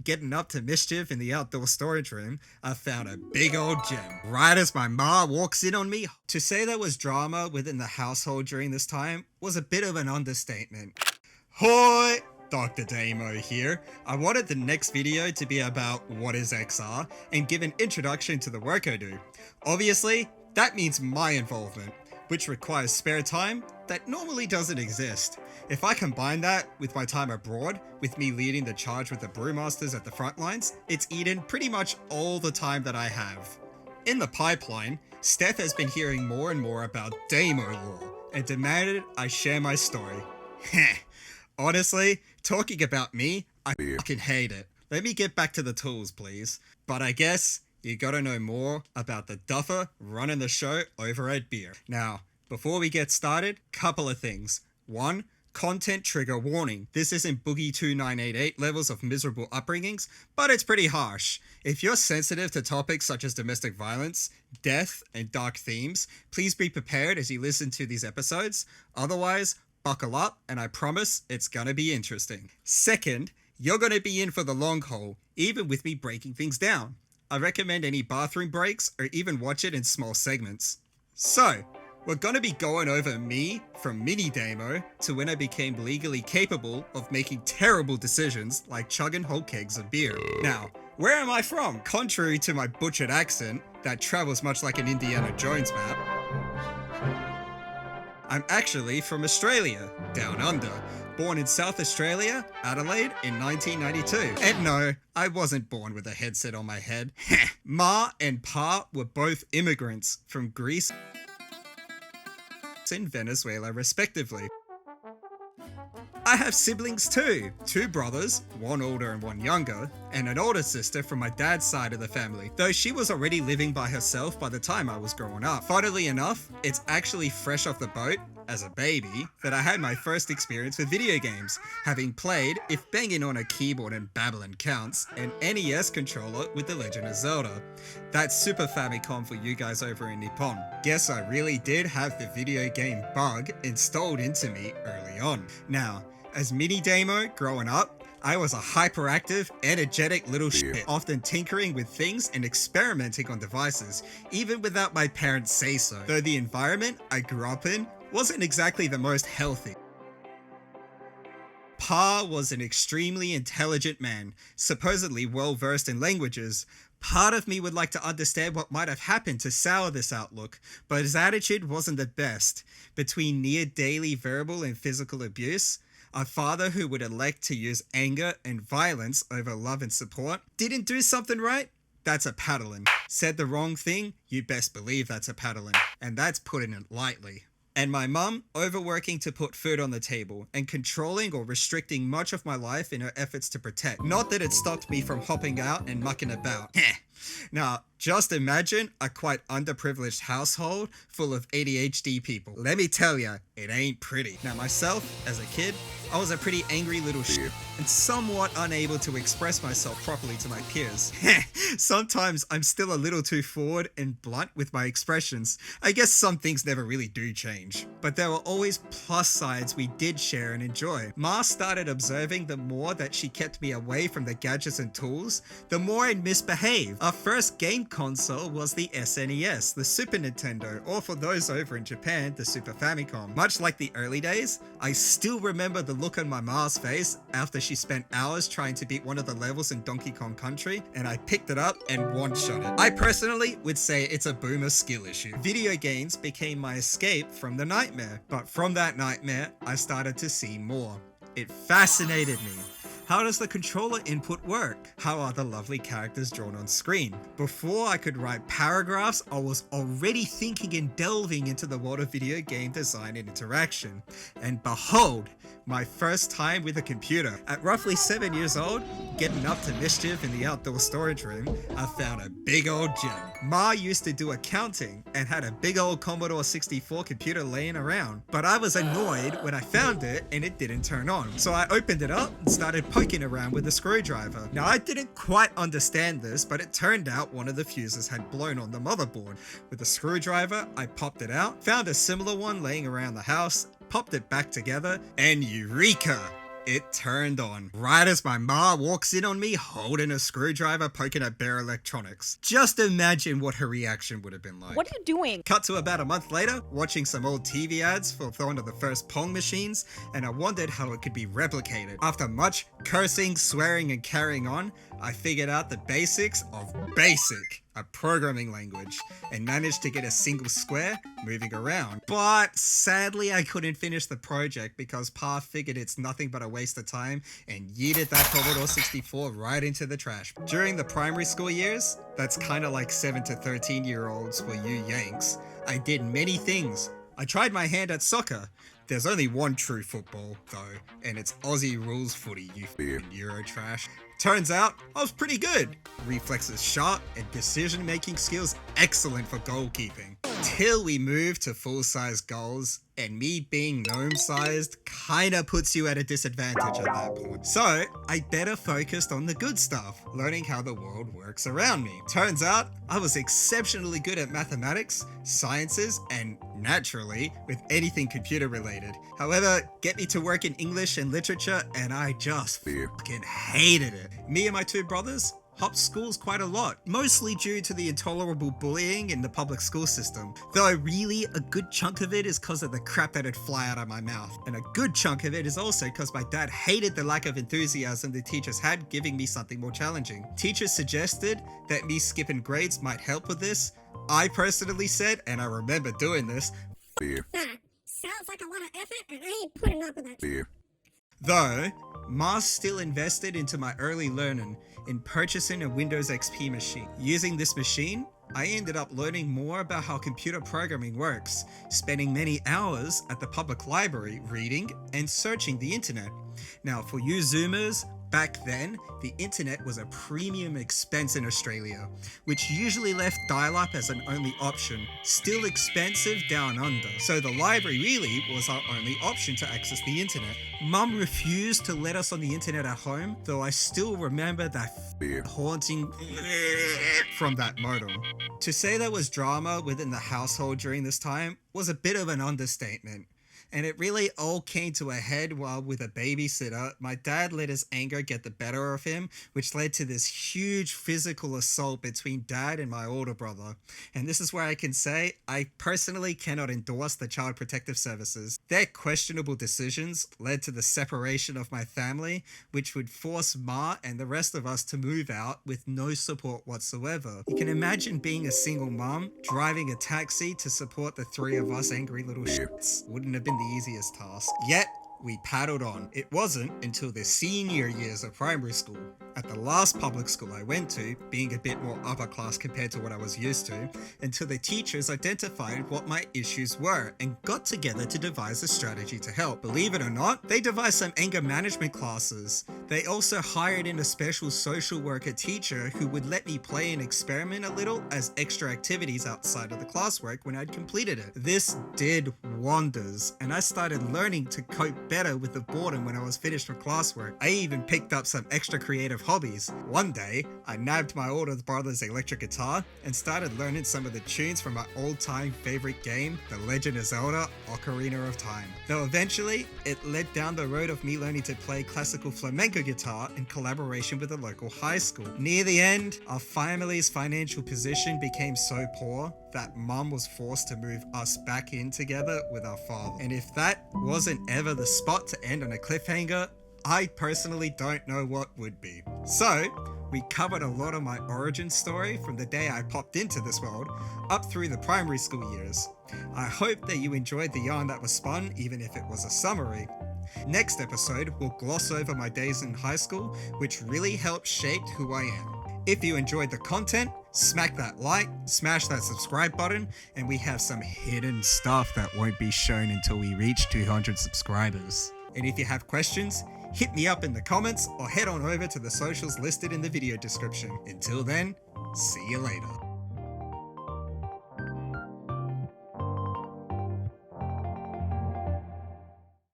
getting up to mischief in the outdoor storage room, I found a big old gem. Right as my ma walks in on me, to say there was drama within the household during this time was a bit of an understatement. Hoi! Dr Damo here. I wanted the next video to be about what is XR and give an introduction to the work I do. Obviously, that means my involvement, which requires spare time that normally doesn't exist. If I combine that with my time abroad, with me leading the charge with the brewmasters at the front lines, it's eaten pretty much all the time that I have. In the pipeline, Steph has been hearing more and more about Damo lore and demanded I share my story. Heh. Honestly, talking about me, I fucking hate it. Let me get back to the tools, please. But I guess you gotta know more about the duffer running the show over at beer. Now, before we get started, couple of things. One, content trigger warning. This isn't Boogie 2988 levels of miserable upbringings, but it's pretty harsh. If you're sensitive to topics such as domestic violence, death, and dark themes, please be prepared as you listen to these episodes. Otherwise, buckle up, and I promise it's gonna be interesting. Second, you're gonna be in for the long haul, even with me breaking things down. I recommend any bathroom breaks or even watch it in small segments. So, we're gonna be going over me from mini Damo to when I became legally capable of making terrible decisions like chugging whole kegs of beer. Now, where am I from? Contrary to my butchered accent that travels much like an Indiana Jones map, I'm actually from Australia, down under, born in South Australia, Adelaide, in 1992. And no, I wasn't born with a headset on my head. Ma and Pa were both immigrants from Greece and Venezuela, respectively. I have siblings too, 2 brothers, one older and one younger, and an older sister from my dad's side of the family, though she was already living by herself by the time I was growing up. Funnily enough, it's actually fresh off the boat, as a baby, that I had my first experience with video games, having played, if banging on a keyboard and babbling counts, an NES controller with The Legend of Zelda. That's Super Famicom for you guys over in Nippon. Guess I really did have the video game bug installed into me early on. Now, as mini Damo growing up, I was a hyperactive, energetic little shit, often tinkering with things and experimenting on devices, even without my parents say so, though the environment I grew up in wasn't exactly the most healthy. Pa was an extremely intelligent man, supposedly well versed in languages. Part of me would like to understand what might have happened to sour this outlook, but his attitude wasn't the best. Between near daily verbal and physical abuse, a father who would elect to use anger and violence over love and support, didn't do something right? That's a paddling. Said the wrong thing? You best believe that's a paddling. And that's putting it lightly. And my mum, overworking to put food on the table and controlling or restricting much of my life in her efforts to protect. Not that it stopped me from hopping out and mucking about. Now, just imagine a quite underprivileged household full of ADHD people. Let me tell ya, it ain't pretty. Now myself, as a kid, I was a pretty angry little shit and somewhat unable to express myself properly to my peers. Sometimes I'm still a little too forward and blunt with my expressions. I guess some things never really do change. But there were always plus sides we did share and enjoy. Ma started observing the more that she kept me away from the gadgets and tools, the more I'd misbehave. Our first game console was the SNES, the Super Nintendo, or for those over in Japan, the Super Famicom. Much like the early days, I still remember the look on my ma's face after she spent hours trying to beat one of the levels in Donkey Kong Country, and I picked it up and one-shot it. I personally would say it's a boomer skill issue. Video games became my escape from the nightmare, but from that nightmare, I started to see more. It fascinated me. How does the controller input work? How are the lovely characters drawn on screen? Before I could write paragraphs, I was already thinking and delving into the world of video game design and interaction. And behold, my first time with a computer. At roughly 7 years old, getting up to mischief in the outdoor storage room, I found a big old gem. Ma used to do accounting and had a big old Commodore 64 computer laying around, but I was annoyed when I found it and it didn't turn on. So I opened it up and started poking around with a screwdriver. Now I didn't quite understand this, but it turned out one of the fuses had blown on the motherboard. With the screwdriver, I popped it out, found a similar one laying around the house, popped it back together, and eureka! it turned on. Right as my ma walks in on me holding a screwdriver poking at bare electronics. Just imagine what her reaction would have been like. What are you doing? Cut to about a month later, watching some old TV ads for one of the first Pong machines, and I wondered how it could be replicated. After much cursing, swearing, and carrying on, I figured out the basics of BASIC, a programming language, and managed to get a single square moving around. But sadly, I couldn't finish the project because Pa figured it's nothing but a waste of time and yeeted that Commodore 64 right into the trash. During the primary school years, that's kind of like 7 to 13-year-olds for you Yanks, I did many things. I tried my hand at soccer. There's only one true football, though, and it's Aussie rules footy, you f***ing Euro trash. Turns out, I was pretty good. Reflexes sharp and decision-making skills excellent for goalkeeping. Till we moved to full-size goals, and me being gnome-sized kinda puts you at a disadvantage at that point. So, I better focused on the good stuff, learning how the world works around me. Turns out, I was exceptionally good at mathematics, sciences, and naturally, with anything computer-related. However, get me to work in English and literature, and I just fucking hated it. Me and my two brothers hopped schools quite a lot, mostly due to the intolerable bullying in the public school system. Though really, a good chunk of it is because of the crap that'd fly out of my mouth. And a good chunk of it is also because my dad hated the lack of enthusiasm the teachers had giving me something more challenging. Teachers suggested that me skipping grades might help with this. I personally said, and I remember doing this, sounds like a lot of effort and I ain't putting up with it. Though, Ma still invested into my early learning in purchasing a Windows XP machine. Using this machine, I ended up learning more about how computer programming works, spending many hours at the public library reading and searching the internet. Now, for you Zoomers, back then, the internet was a premium expense in Australia, which usually left dial-up as an only option, still expensive down under. So the library really was our only option to access the internet. Mum refused to let us on the internet at home, though I still remember that haunting from that modem. To say there was drama within the household during this time was a bit of an understatement. And it really all came to a head while with a babysitter, my dad let his anger get the better of him, which led to this huge physical assault between dad and my older brother. And this is where I can say, I personally cannot endorse the Child Protective Services. Their questionable decisions led to the separation of my family, which would force Ma and the rest of us to move out with no support whatsoever. You can imagine being a single mom, driving a taxi to support the three of us angry little shits. Wouldn't have been the easiest task. Yet, we paddled on. It wasn't until the senior years of primary school, at the last public school I went to, being a bit more upper class compared to what I was used to, until the teachers identified what my issues were and got together to devise a strategy to help. Believe it or not, they devised some anger management classes. They also hired in a special social worker teacher who would let me play and experiment a little as extra activities outside of the classwork when I'd completed it. This did wonders, and I started learning to cope better with the boredom when I was finished with classwork. I even picked up some extra creative hobbies. One day, I nabbed my older brother's electric guitar and started learning some of the tunes from my old-time favorite game, The Legend of Zelda: Ocarina of Time. Though eventually, it led down the road of me learning to play classical flamenco guitar in collaboration with a local high school. Near the end, our family's financial position became so poor that Mum was forced to move us back in together with our father. And if that wasn't ever the spot to end on a cliffhanger, I personally don't know what would be. So, we covered a lot of my origin story from the day I popped into this world up through the primary school years. I hope that you enjoyed the yarn that was spun, even if it was a summary. Next episode, we'll gloss over my days in high school, which really helped shape who I am. If you enjoyed the content, smack that like, smash that subscribe button, and we have some hidden stuff that won't be shown until we reach 200 subscribers. And if you have questions, hit me up in the comments or head on over to the socials listed in the video description. Until then, see you later.